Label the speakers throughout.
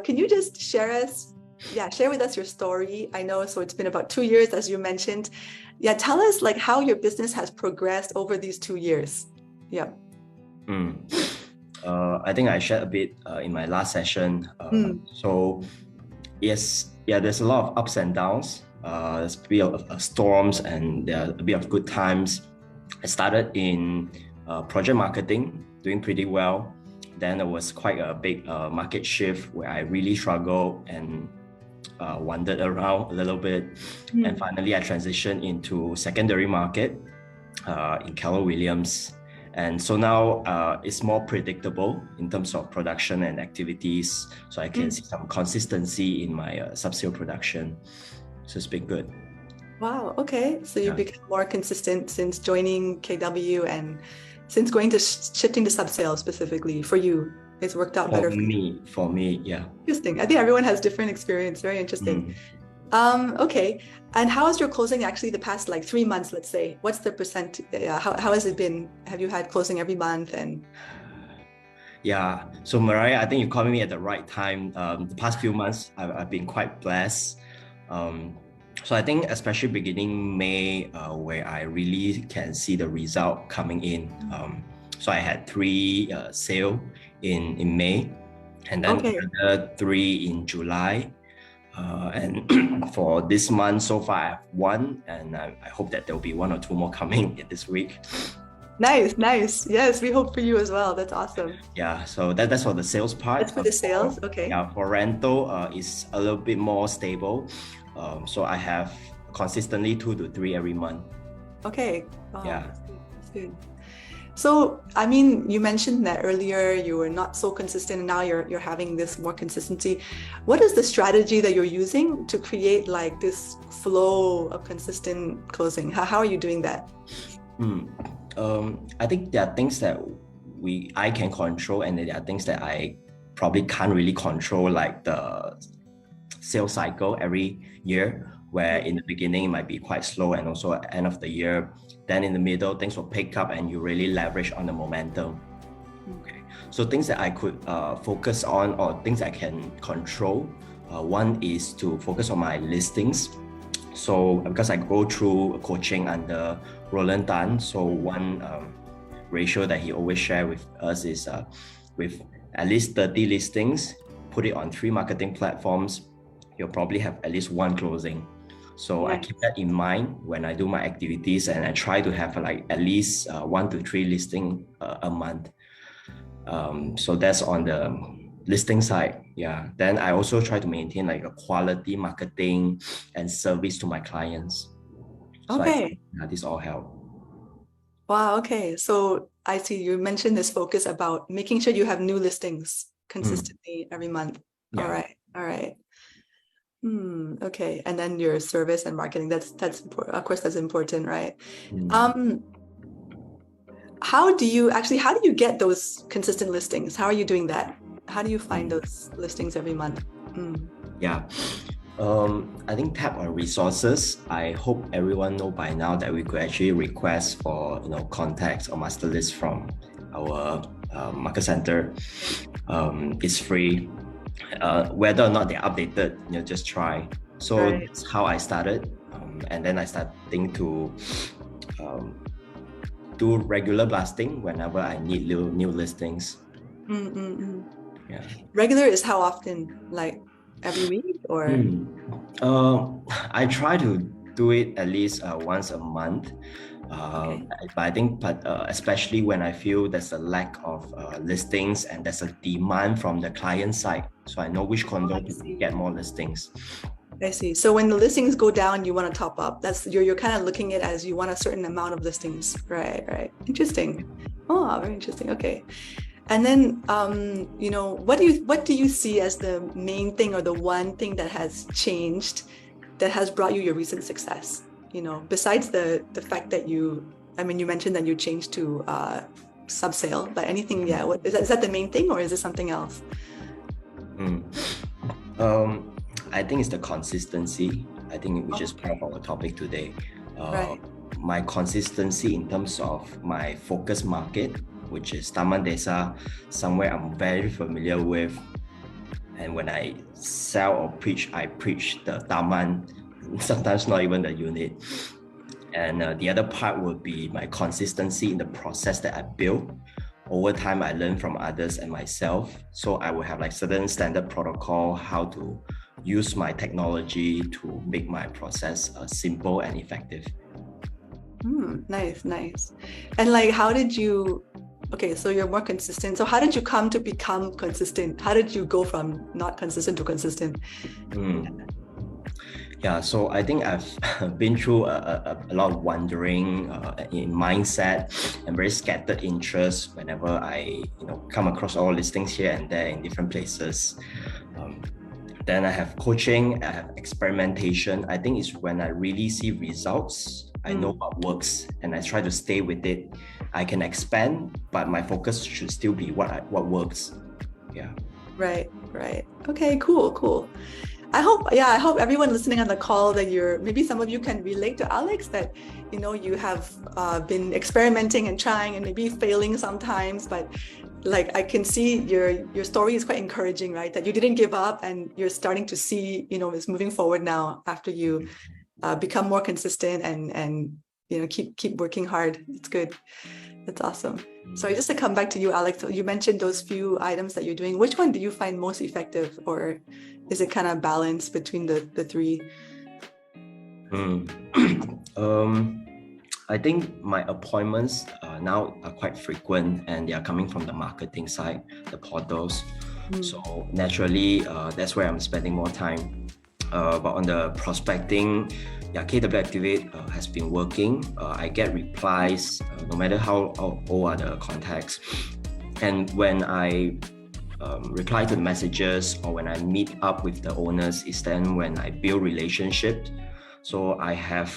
Speaker 1: Can you just share with us your story? I know, so it's been about 2 years, as you mentioned. Yeah, tell us like how your business has progressed over these 2 years. Yeah.
Speaker 2: I think I shared a bit in my last session. So yes, there's a lot of ups and downs. There's a bit of storms and there are a bit of good times. I started in project marketing, doing pretty well. Then there was quite a big market shift where I really struggled and wandered around a little bit. And finally, I transitioned into secondary market in Keller Williams. And so now it's more predictable in terms of production and activities. So I can see some consistency in my sub-sale production. So it's been good.
Speaker 1: Wow. Okay. So you've become more consistent since joining KW and since shifting to sub-sale specifically for you. It's worked out better
Speaker 2: for me. Yeah.
Speaker 1: Interesting. I think everyone has different experience. Very interesting. Okay. And how has your closing actually the past like 3 months, let's say? What's the percent? How has it been? Have you had closing every month? And
Speaker 2: yeah. So Mariah, I think you called me at the right time. The past few months, I've been quite blessed. So I think especially beginning May, where I really can see the result coming in. So I had 3 sale in May, and then another 3 in July. And for this month so far, I have 1, and I hope that there will be 1 or 2 more coming in this week.
Speaker 1: Nice. Yes, we hope for you as well. That's awesome.
Speaker 2: Yeah, so that's for the sales part.
Speaker 1: That's for the sales, okay.
Speaker 2: Yeah, for rental, it's a little bit more stable. So I have consistently 2 to 3 every month.
Speaker 1: Okay. Oh,
Speaker 2: yeah.
Speaker 1: That's good. So, I mean, you mentioned that earlier you were not so consistent and now you're having this more consistency. What is the strategy that you're using to create like this flow of consistent closing? How are you doing that?
Speaker 2: I think there are things that I can control, and there are things that I probably can't really control, like the sales cycle every year, where in the beginning it might be quite slow, and also at the end of the year, then in the middle things will pick up and you really leverage on the momentum. Okay, so things that I could focus on, or things I can control, one is to focus on my listings. So because I go through coaching under Roland Tan, so one ratio that he always share with us is with at least 30 listings, put it on 3 marketing platforms, you'll probably have at least 1 closing. So I keep that in mind when I do my activities, and I try to have like at least 1 to 3 listing a month. So that's on the listing side. Yeah. Then I also try to maintain like a quality marketing and service to my clients. So
Speaker 1: okay.
Speaker 2: This all help.
Speaker 1: Wow. Okay. So I see you mentioned this focus about making sure you have new listings consistently every month. Yeah. All right. Okay. And then your service and marketing, that's of course that's important, right? How do you get those consistent listings? How are you doing that? How do you find those listings every month?
Speaker 2: Yeah. I think tap on resources. I hope everyone know by now that we could actually request for contacts or master list from our market center. It's free. Whether or not they're updated, just try. So that's how I started, and then I started to do regular blasting whenever I need new listings.
Speaker 1: Yeah. Regular is how often? Like every week or?
Speaker 2: I try to do it at least once a month. But I think, especially when I feel there's a lack of listings and there's a demand from the client side, so I know which condo to get more listings.
Speaker 1: I see. So when the listings go down, you want to top up. That's you're kind of looking at it as you want a certain amount of listings. Right. Interesting. Oh, very interesting. Okay. And then, what do you see as the main thing or the one thing that has changed, that has brought you your recent success? Besides the fact that you mentioned that you changed to sub-sale, but anything, what is that the main thing, or is it something else?
Speaker 2: I think it's the consistency. I think which is part of our topic today. My consistency in terms of my focus market, which is Taman Desa, somewhere I'm very familiar with, And when I sell or preach, I preach the Taman, sometimes not even the unit. And the other part would be my consistency in the process that I build. Over time, I learn from others and myself. So I will have like certain standard protocol, how to use my technology to make my process simple and effective.
Speaker 1: Nice. And like, how did you, okay, so you're more consistent. So how did you come to become consistent? How did you go from not consistent to consistent?
Speaker 2: Yeah, so I think I've been through a lot of wandering in mindset and very scattered interests whenever I come across all listings here and there in different places. Then I have coaching, I have experimentation. I think it's when I really see results, I know what works and I try to stay with it. I can expand, but my focus should still be what works. Yeah. Right.
Speaker 1: Okay, cool. I hope everyone listening on the call that maybe some of you can relate to Alex, that you have been experimenting and trying and maybe failing sometimes, but like I can see your story is quite encouraging, right? That you didn't give up and you're starting to see it's moving forward now after you become more consistent and keep working hard. It's good. That's awesome. So just to come back to you, Alex, you mentioned those few items that you're doing. Which one do you find most effective, or is it kind of balanced between the three?
Speaker 2: I think my appointments now are quite frequent and they are coming from the marketing side, the portals. So naturally, that's where I'm spending more time. But on the prospecting, KW Activate has been working. I get replies no matter how old are the contacts. And when I reply to the messages or when I meet up with the owners, is then when I build relationships. So I have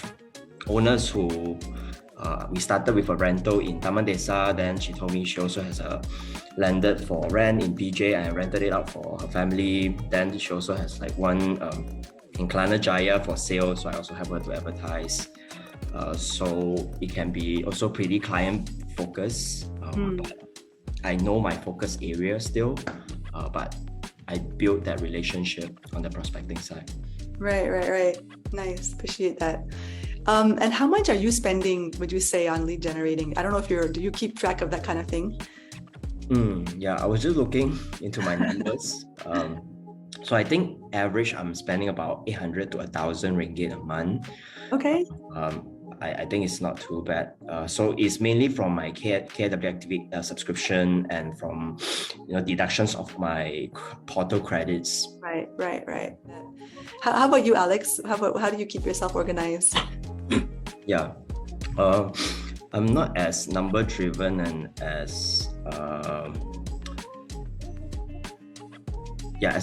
Speaker 2: owners who we started with a rental in Taman Desa. Then she told me she also has a landed for rent in PJ and I rented it out for her family. Then she also has like one in Kelana Jaya for sale, so I also have her to advertise. So it can be also pretty client focused. But I know my focus area still, but I built that relationship on the prospecting side.
Speaker 1: Right. Nice, appreciate that. And how much are you spending, would you say, on lead generating? I don't know if do you keep track of that kind of thing?
Speaker 2: Yeah, I was just looking into my numbers. So I think average I'm spending about 800 to 1,000 ringgit a month.
Speaker 1: Okay.
Speaker 2: I think it's not too bad. So it's mainly from my KW Activate subscription and from deductions of my portal credits.
Speaker 1: Right. How about you, Alex? How do you keep yourself organized?
Speaker 2: Yeah, I'm not as number driven and as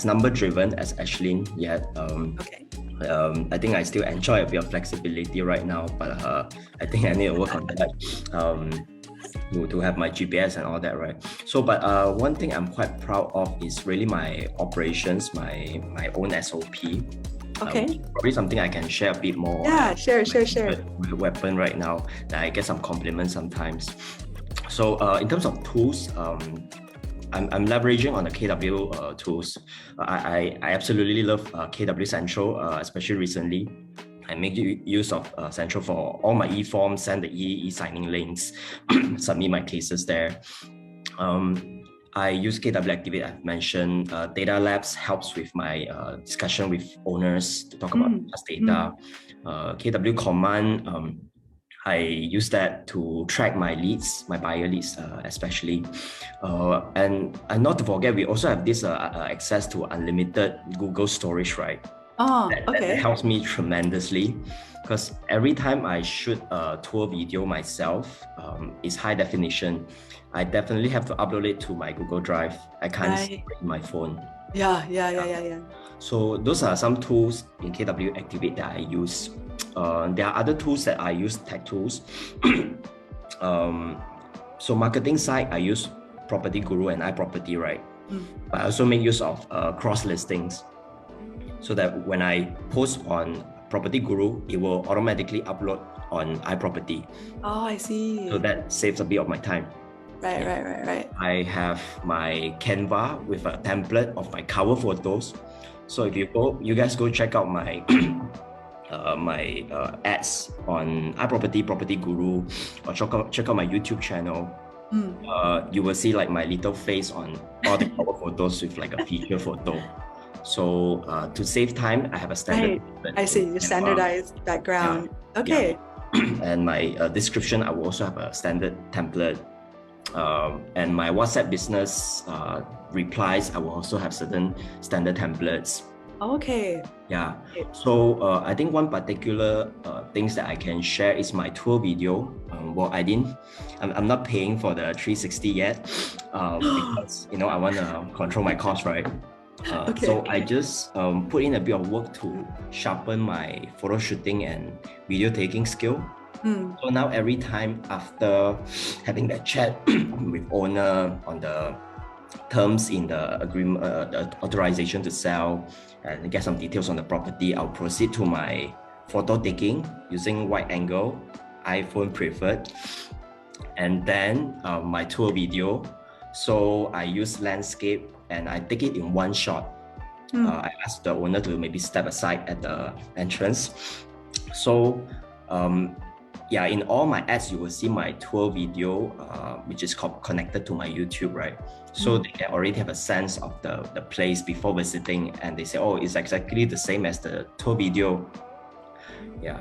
Speaker 2: number driven as Ashlyn yet.
Speaker 1: Okay.
Speaker 2: I think I still enjoy a bit of flexibility right now, but I think I need to work on that to have my GPS and all that, right? So, but one thing I'm quite proud of is really my operations, my own SOP.
Speaker 1: Okay.
Speaker 2: Probably something I can share a bit more.
Speaker 1: Yeah, share.
Speaker 2: Weapon right now that I get some compliments sometimes. So in terms of tools, I'm leveraging on the KW tools. I absolutely love KW Central, especially recently. I make use of Central for all my e-forms, send the e-signing links, submit my cases there. I use KW Activate, I've mentioned. Data Labs helps with my discussion with owners to talk about just data. KW Command, I use that to track my leads, my buyer leads especially. And not to forget, we also have this access to unlimited Google storage, right?
Speaker 1: Oh, okay.
Speaker 2: That helps me tremendously because every time I shoot a tour video myself, it's high definition. I definitely have to upload it to my Google Drive. I can't save it in my phone. Yeah. So those are some tools in KW Activate that I use. There are other tools that I use, tech tools. So marketing side, I use Property Guru and iProperty, right? But I also make use of cross listings so that when I post on Property Guru, it will automatically upload on iProperty.
Speaker 1: Oh, I see.
Speaker 2: So that saves a bit of my time.
Speaker 1: Right.
Speaker 2: I have my Canva with a template of my cover photos. So if you guys go check out my my ads on iProperty, Property Guru, or check out my YouTube channel. You will see like my little face on all the cover photos with like a feature photo. So to save time, I have a standard.
Speaker 1: Right. I see, your standardized background.
Speaker 2: Yeah.
Speaker 1: Okay.
Speaker 2: Yeah. And my description, I will also have a standard template. And my WhatsApp business replies, I will also have certain standard templates.
Speaker 1: Okay.
Speaker 2: Yeah. So I think one particular things that I can share is my tour video. Well, I'm not paying for the 360 yet because I want to control my cost, right?
Speaker 1: Okay.
Speaker 2: So I just put in a bit of work to sharpen my photo shooting and video taking skill. So now every time after having that chat with owner on the terms in the agreement, the authorization to sell, and get some details on the property, I'll proceed to my photo taking using wide angle, iPhone preferred, and then my tour video. So I use landscape and I take it in one shot. I ask the owner to maybe step aside at the entrance. So yeah, in all my ads, you will see my tour video, which is connected to my YouTube, right? So they can already have a sense of the place before visiting, and they say, oh, it's exactly the same as the tour video. Yeah.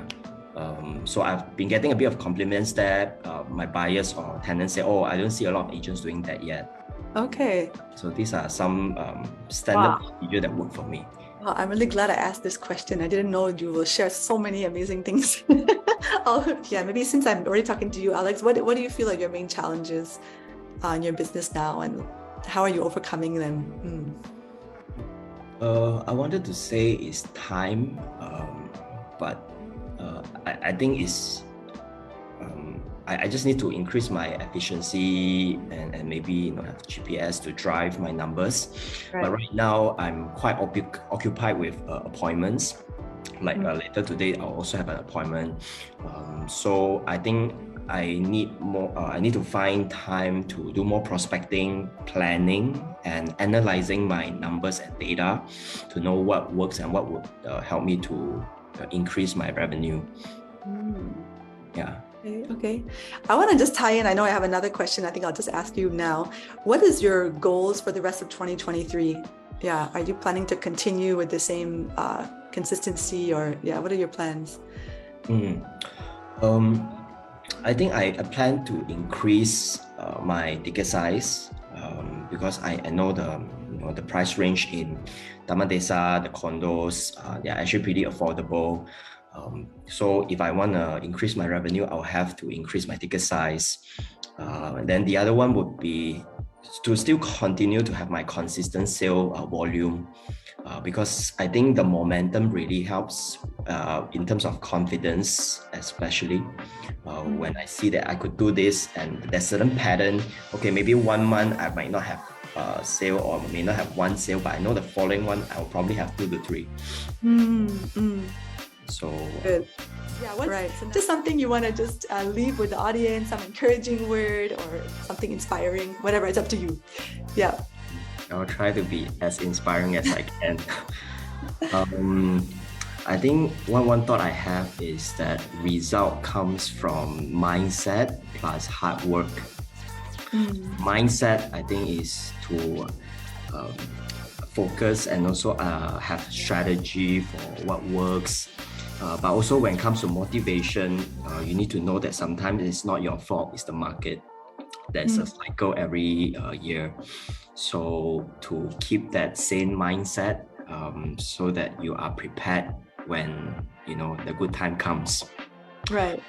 Speaker 2: So I've been getting a bit of compliments there. My buyers or tenants say, oh, I don't see a lot of agents doing that yet.
Speaker 1: Okay.
Speaker 2: So these are some standard procedure that work for me.
Speaker 1: Well, I'm really glad I asked this question. I didn't know you will share so many amazing things. Maybe since I'm already talking to you, Alex, what do you feel like your main challenges in your business now, and how are you overcoming them?
Speaker 2: I wanted to say is time, but I think it's I just need to increase my efficiency and maybe have GPS to drive my numbers. Right. But right now I'm quite occupied with appointments. Like later today, I'll also have an appointment. So I think I need more. I need to find time to do more prospecting, planning, and analyzing my numbers and data to know what works and what would help me to increase my revenue. Yeah.
Speaker 1: Okay. I want to just tie in. I know I have another question. I think I'll just ask you now. What is your goals for the rest of 2023? Yeah. Are you planning to continue with the same consistency, or what are your plans?
Speaker 2: I think I plan to increase my ticket size because I know the price range in Taman Desa, the condos, they're actually pretty affordable. So if I want to increase my revenue, I'll have to increase my ticket size. Then the other one would be to still continue to have my consistent sale volume, because I think the momentum really helps in terms of confidence, especially when I see that I could do this and there's certain pattern. Okay, maybe 1 month I might not have sale or may not have one sale, but I know the following one I'll probably have 2 to 3. So
Speaker 1: good. Yeah, right. So just something you want to just leave with the audience, some encouraging word or something inspiring, whatever, it's up to you. Yeah.
Speaker 2: I'll try to be as inspiring as I can. I think one thought I have is that result comes from mindset plus hard work. Mindset, I think, is to focus and also have strategy for what works. But also when it comes to motivation, you need to know that sometimes it's not your fault, it's the market. There's a cycle every year. So to keep that same mindset so that you are prepared when the good time comes.
Speaker 1: Right.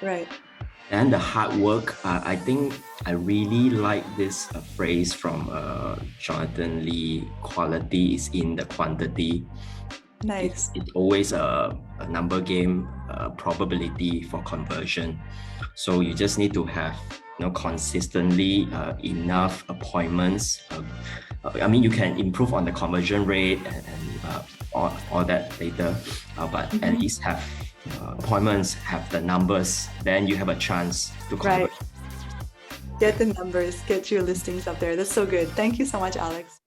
Speaker 2: And the hard work, I think I really like this phrase from Jonathan Lee: quality is in the quantity.
Speaker 1: Nice.
Speaker 2: It's always a number game, probability for conversion. So you just need to have consistently enough appointments. I mean, you can improve on the conversion rate and all that later, but at least have appointments, have the numbers, then you have a chance to convert.
Speaker 1: Right. get the numbers, get your listings up there. That's so good. Thank you so much, Alex.